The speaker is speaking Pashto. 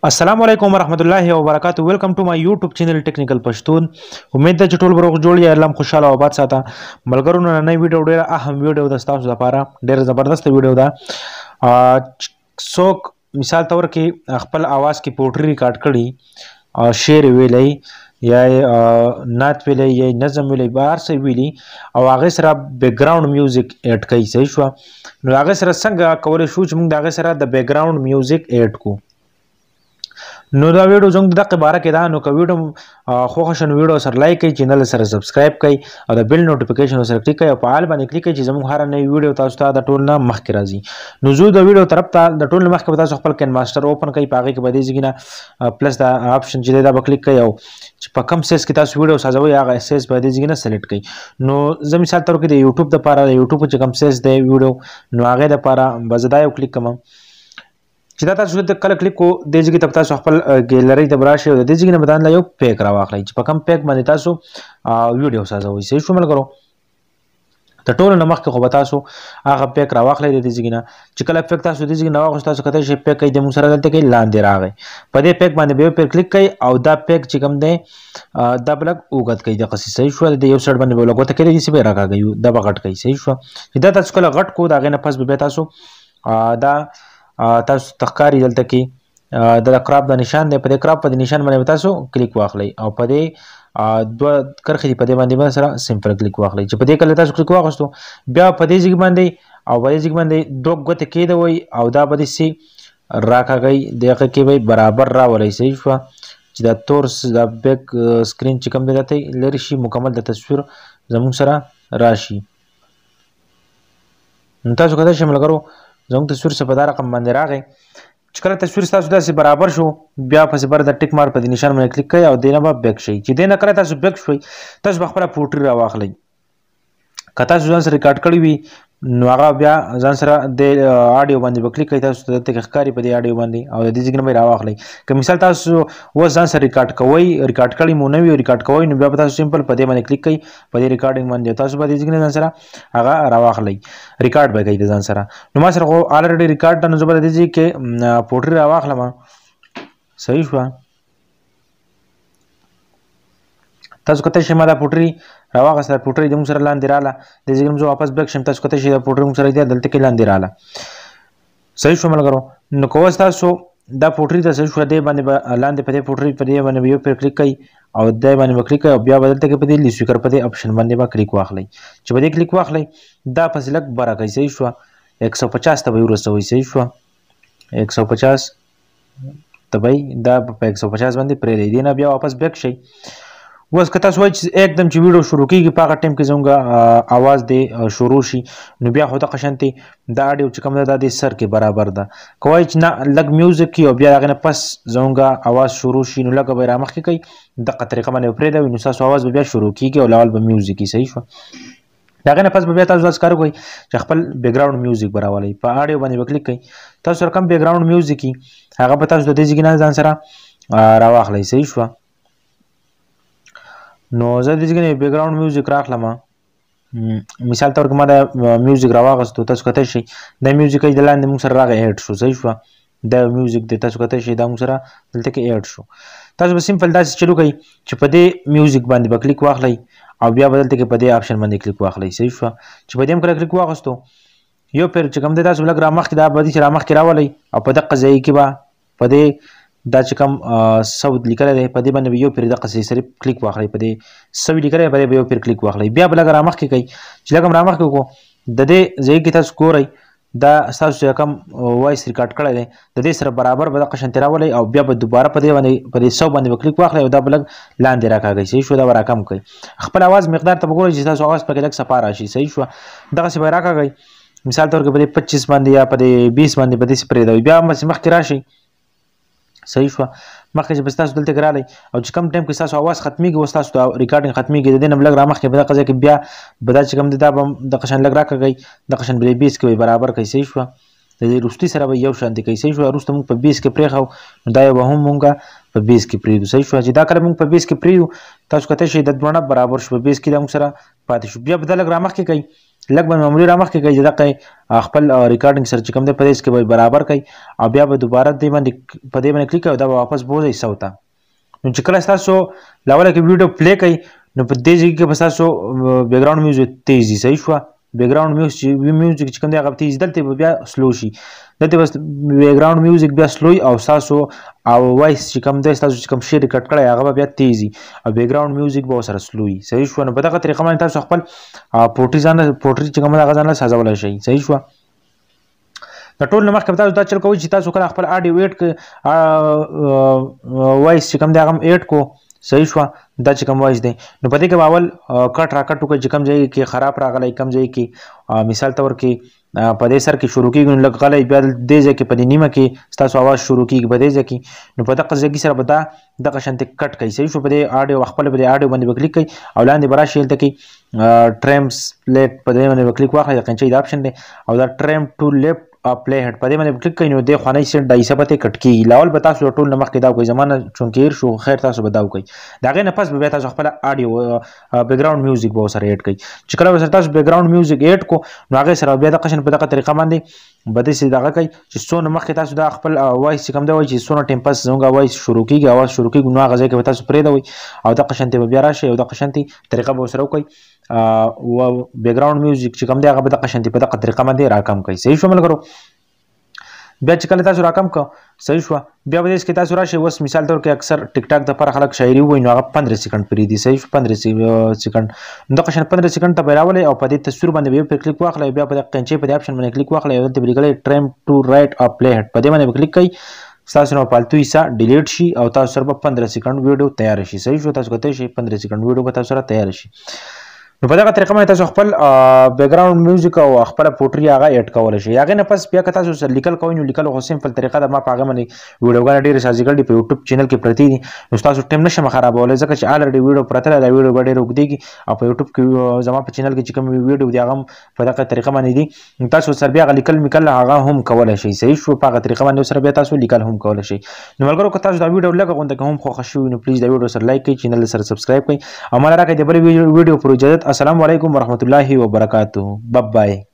السلام علیکم ورحمۃ اللہ وبرکاتہ. ویلکم ټو مای یوټیوب چینل ټیکنیکل پښتون. امید ده چې ټول بروغ جوړ یا الله خوشاله او آباد ساته. ملګرو نن نوې ویډیو ډیره اهم ویډیو ده تاسو لپاره. ډیره زبردست ویډیو ده. څوک مثال تور کې خپل आवाज کې پوټری ریکارډ کړي، شعر ویلی یا نعت ویلی یا نظم ویلی، بهر څه ویلی او هغه سره بیک گراوند میوزیک اډ کوي. صحیح شو؟ نو هغه سره څنګه کولی شو چې موږ د هغه سره د بیک گراوند میوزیک اډ کو. نو دا ویډیو زموږ دغه باره کې ده. نو که ویډیو خوښه شو نو ویډیو سره لایک کړئ، چینل سره سبسکرایب کړئ او د بیل نوټیفیکیشن سره کلیک کړئ او په آل باندې کلیک کړئ چې زموږ هره نوې ویډیو تاسو ته د ټول نه مخکې راځي. نو زه د ویډیو طرف ته د ټول نه مخکې به تاسو خپل کین ماسټر اوپن کړئ، په هغې کې به دې ځای نه پلس دا آپشن چې دی دا به کلیک کړئ او چې په کوم سیز کې تاسو ویډیو سازوئ هغه سیز به دې ځای نه سلیکټ کړئ. نو زه مثال طور کې د یوټیوب دپاره د یوټیوب چې کوم سیز دی ویډیو نو هغې دپاره به زه دا یو کلیک کوم. چې دا تاسو ته کله کلیک کو دې ځای ته تاسو خپل ګیلرۍ ته راشئ او د دې ځای نه به دا یو پیک راواخلئ چې په کوم پیک باندې تاسو ویډیو سازوئ. صحیح شو ملګرو؟ د ټولو نه مخکې خو به تاسو هغه پیک راواخلئ د دې ځای نه. چې کله پیک تاسو دې ځای نه واخلئ تاسو کتلی شئ پیک کوئ د موږ سره دلته کې لاندې راغی. په دې پیک باندې به یو پیر کلیک کوئ او دا پیک چې کوم دی دا به لږ اوږد کوئ دغسې. صحیح شوه؟ د یو سایډ باندې به لږ ګوته کېدی داسې به یې راکاږئ، دا به غټ کوئ. صحیح شوه؟ چې دا تاسو کله غټ کو د هغې نه پس به بیا تاسو دا تاسو تخکاری دلته کې د کراپ د نشان دی، په دې کراپ په دې نشان باندې تاسو کلیک واخلئ او په دې دوه کرښې دي په دې باندې به سره سمپل کلیک واخلئ. چې په دې کله تاسو کلیک واخیستو بیا په دې ځای باندې او په دې ځای باندې دوه ګوتې کېدوئ او دا به داسې راکاږئ، دغه کې به برابر راولئ. صحیح شوه؟ چې دا تور دا بیک سکرین چې کوم دی دا ته لرې شي، مکمل د تصویر زموږ سره راشي. نو تاسو کتلی شئ ملګرو زموږ تصویر څه په دا رقم باندې راغی. چې کله تصویر ستاسو داسې برابر شو بیا پسې بر د ټیک مارک په دې نشان باندې کلیک کوئ او دې نه به بیک شئ. چې دې نه کله تاسو بیک شوئ تاسو به خپله پوټري راواخلئ. که تاسو ځان سره ریکارډ کړي وي نو هغه بیا ځان سره د آډیو باندې به کلیک کوئ، تاسو ته دلته کې ښکاري په دې آډیو باندې او د دې ځای نه به یې راواخلئ. که مثال تاسو اوس ځان سره ریکارډ کوئ، ریکارډ کړي مو نه وي ریکارډ کوئ نو بیا به تاسو سمپل په دې باندې کلیک کوئ په دې ریکارډینګ باندې تاسو به دې ځای نه ځان سره هغه راواخلئ، ریکارډ به کوئ د ځان سره. نو ما سره خو الریډي ریکارډ ده نو زه به د دې ځای کې پوټري راواخلم. صحیح شوه؟ تاسو کتلی شئ ما دا پوټري راواخیسته، پوټري د موږ سره لاندې راله. دې ځای کې زه واپس بیک شم، تاسو کتلی شئ دا پوټري موږ سره دی دلته کې لاندې راله. صحیح شو ملګرو؟ نو که اوس تاسو دا پوټري ته صحیح شوه دې باندې به لاندې په دې پوټري په دې باندې به یو پیر کلیک کوئ او دې باندې به کلیک کوئ او بیا به دلته کې په دې لیسپیکر په دې اپشن باندې به کلیک واخلئ. چې په دې کلیک واخلئ دا پسې لږ بره کوئ. صحیح شوه؟ 150 ته به یې ورسوئ. صحیح شوه؟ 150 ته به یې دا په 150 باندې پرېږدئ. دې نه بیا واپس بیک شئ. اوس که تاسو وایئ چې एकदम چې ویډیو شروع کېږي په هغه ټایم کې زموږ اواز دی شروع شي نو بیا خو دغه شانتې دا اډیو چې کوم ده دا د سر کې برابر ده. که وایئ چې نه لږ میوزیک کړي او بیا د هغې نه پس زموږ اواز شروع شي نو لږه به یې رامخکې کوئ، دغه طریقه باندې به پرېږدوئ نو ستاسو اواز به بیا شروع کېږي او لاول به میوزیک وي. صحیح شوه؟ د هغې نه پس به بیا تاسو داسې کار وکړئ چې خپل بیک گراوند میوزیک به راولئ، په اډیو باندې به کلیک کوئ، تاسو سره کوم بیک گراوند میوزیک وي هغه به تاسو د دې ځای نه ځان سره راواخلئ. صحیح شوه؟ نو زه د دې ځای نه بیک گراوند میوزیک راخلم. مثال طور کې ما دا میوزیک راواغستو، تاسو کتلی شئ دا میوزیک د لاندې موږ سره راغی اډ شو. صحیح شوه؟ دا میوزیک دی تاسو کتلی شئ دا موږ سره دلته کې اډ شو. تاسو به سمپل داسې چلو کوئ چې په دې میوزیک باندې به کلیک واخلئ او بیا به دلته کې په دې آپشن باندې کلیک واخلئ. صحیح شوه؟ چې په دې هم کله کلیک واغستو یو پیر چې کوم دی تاسو لږ رامخکې دا به داسې رامخکې راولئ او په دقه ځای کې به په دې دا چې کوم سود لیکلی دی په دې باندې به یو پیر دقسې صرف کلیک واخلئ، په دې سوي لیکلی دی په دې به یو پیر کلیک واخلئ. بیا به لږ رامخکې کوئ. چې لږ هم رامخکې کړو د دې ځای کې تاسو ګورئ دا ستاسو چې کوم وایس ریکارډ کړی دی د دې سره برابر به دغه شانتې راولئ او بیا به دوباره په دې باندې په دې سو باندې به کلیک واخلئ او دا به لږ لاندې راکاږئ. صحیح شو؟ دا به راکم کړئ. خپل اواز مقدار ته به ګورئ چې ستاسو اواز پکې لږ صفا راشي. صحیح شوه؟ دغسې به یې راکاږئ. مثال طور کې په دې 25 باندې یا په دې 20 باندې به داسې پرېږدوئ. بیا هماسې مخکې راشئ. صحیح شوه؟ مخکې چې به ستاسو دلته کې راغلی او چې کوم ټایم کې ستاسو اواز ختمیږي اوس ستاسو د ریکارډینګ ختمیږي د دې نه به لږ رامخکې په دغه ځای کې بیا به دا چې کوم دی دا به دغه شان لږ راکاږئ، دغه شان به دې 20 کې به برابر کړئ. صحیح شوه؟ د دې وروستي سره به یو شانتي کوي صحیح شو وروسته موږ په 20 کې پرېښو نو دا به هم موږ په 20 کې پرېږدو صحیح شو چې دا کله موږ په 20 کې پرېږدو تاسو کته شي د دوه برابر شو په 20 کې دا موږ سره پاتې شو بیا به دا لږ رامخکې کوي لږ به معمولي رامخکې کوي دغه خپل ریکارډینګ سره چې کوم دی په دې کې به برابر کوي او بیا به دوباره دې باندې په دې باندې کلیک کوي دا به واپس بوځي 100 ته نو چې کله تاسو لاوله کې ویډیو پلی کوي نو په دې ځای کې به تاسو بیک ګراوند میوزیک تیز صحیح شو بیک ګراوند میوزیک چې کوم دی هغه تیز دلته بیا سلو شي دلته بس بیک ګراوند میوزیک بیا سلو او تاسو او وایس چې کوم دی تاسو چې کوم شی ریکارډ کړی هغه بیا تیزي او بیک ګراوند میوزیک به سره سلو صحیح شو نو په دغه طریقه باندې تاسو خپل پورټری چې کوم هغه ځان له سازولای شي صحیح شو د ټول مخکې تاسو دا چل کوئ چې تاسو کله خپل اډیو ایډ وایس چې کوم دی هغه ایډ کو صحیح شو دا چې کوم وایس دی نو په دې کې اول کټ را کټ وکړي چې کوم ځای کې خراب راغلی کوم ځای کې مثال تور کې په دې سر کې شروع کېږي لږ غلی بیا دې ځای کې په دې نیمه کې ستاسو اواز شروع کېږي په دې ځای کې نو په دغه ځای کې سره به دغه شانتې کټ کوي صحیح شو په دې اډیو خپل په دې اډیو باندې به کلیک کوي او لاندې به راشي هلته کې ټرمز پلیټ په دې باندې به کلیک واخلئ د قینچۍ دا اپشن دی او دا ټرم ټو لیفټ پلی هډ په دې باندې کلیک کوئ نو د خوانی سیټ د حساب ته کټ کیږي لاول به تاسو ټول نمخ کې دا کوي زمانه چونکیر شو خیر تاسو به دا کوي دا غي نه پس به تاسو خپل اډیو بیک ګراوند میوزیک به سره اډ کوي چې کله به تاسو بیک ګراوند میوزیک اډ کو نو هغه سره بیا د قشن په دغه طریقه باندې بده سي دغه کوي چې څونه مخ کې تاسو دا خپل وایس کم دی وای چې څونه ټیم پاس زموږ وایس شروع کیږي اواز شروع کیږي نو هغه ځای کې تاسو پرې دوی او د قشن ته بیا راشي او د قشن ته طریقه به سره کوي او بیک ګراوند میوزیک چې کم دی هغه به د قشن ته په دغه طریقه باندې راکم کوي صحیح شو ملګرو بیا چې کله تاسو راکم کو صحیح شو بیا به کې تاسو راشي وس مثال تور کې اکثر ټیک ټاک د پر خلک شاعري وای نو هغه 15 سکند پرې دي صحیح 15 سکند د قشن 15 سکند ته بیراولې او په دې تصویر باندې به کلیک واخلې بیا په قینچې په اپشن باندې کلیک واخلې او ته بریګلې ټرم ټو رائټ اپ پلی هټ په دې باندې کلیک کړئ تاسو نو پالتو حصہ ډیلیټ شي او تاسو سره 15 سکند ویډیو تیار شي صحیح شو تاسو کته شي 15 سکند ویډیو به تاسو سره تیار شي نو په دغه طریقه باندې تاسو خپل بیک ګراوند میوزیک او خپل پورټری هغه اډ کول شي هغه نه پس بیا که تاسو سره لیکل کوئ نو لیکل خو سمپل طریقه ده ما په هغه باندې ویډیوګانې ډېرې سازیګل دي په یوټیوب چینل کې پرتی دي نو تاسو ټیم نشم خرابولی ځکه چې الریډي ویډیو پرته ده دا ویډیو به ډېر اوږدېږي او په یوټیوب کې زما په چینل کې چې کوم ویډیو دي هغه په دغه طریقه باندې دي تاسو سره بیا لیکل میکل هغه هم کولی شئ صحیح شو په هغه طریقه باندې سره بیا تاسو لیکل هم کولی شئ نو ملګرو که تاسو دا ویډیو لږه غونډه کې هم خوښه شوي نو پلیز دا ویډیو سره لایک کړئ چینل سره سبسکرایب کړئ او مالا راکړئ د بلې ویډیو پر اجازت السلام علیکم ورحمة الله وبرکاته. Bye bye.